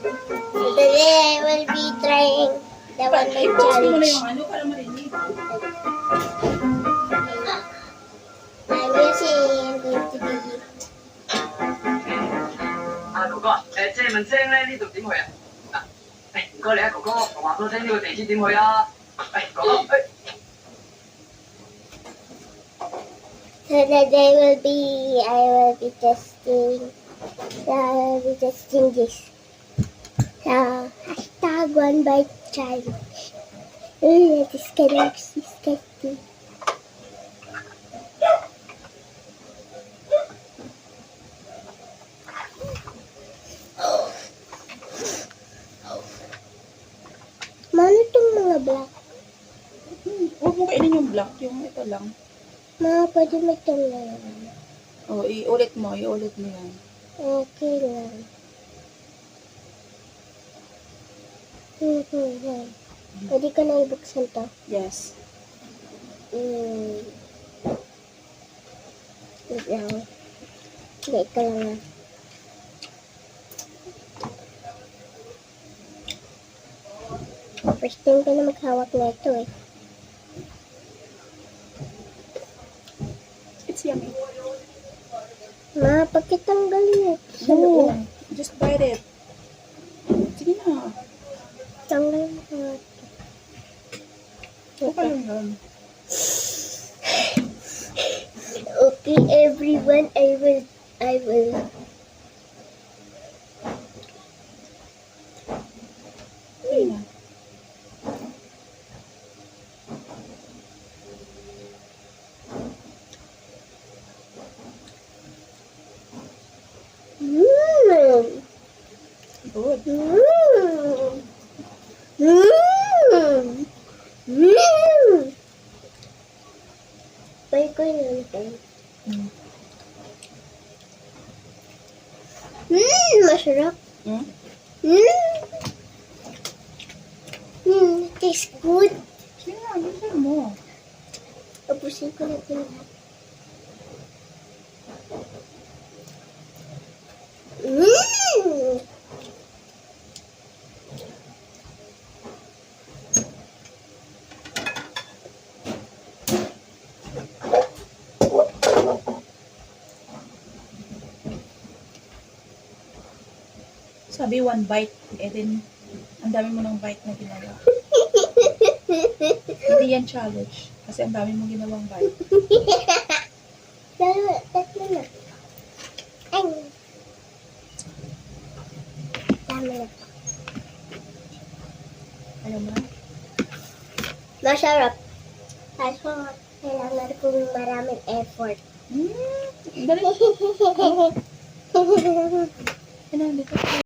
Today I will be trying the one night I-pause mo na challenge. yung ano para marinig. I'm using going to be 哥哥，這問聲咧呢度點去啊？唔該你啊，哥哥，我話多聲呢個地址點去啊？哥哥， So today I will be testing this. Hashtag one bite challenge. That is kind of disgusting. Mano itong mga black? Huwag mo kainin yung black, yung ito lang. Mga pwede magtong na yan. O, iulit mo yan. Okay lang. Pwede ko na ibuksan to. Yes. Wait lang. Hindi, ito lang na. First time ko na maghawak na ito eh. It's yummy. Pagkitanggal niya. Sa No, loob. just bite it. Sige na. Tanggal mo nga. Okay lang yun. Okay, everyone, I will. Sige na. Good. Pwede ko yun natin. Masarap. Tastes good. Sige na, gusto mo. Tapusin ko natin lahat. Sabi one bite, eh din, ang dami mo ng bite na ginawa. Hindi yan challenge, kasi ang dami mo ginawang bite. Tatlo na. Ay. Tama na. Ayaw mo na? Masarap. Kaso, kailangan kong maraming effort. Dali. Ano, dito.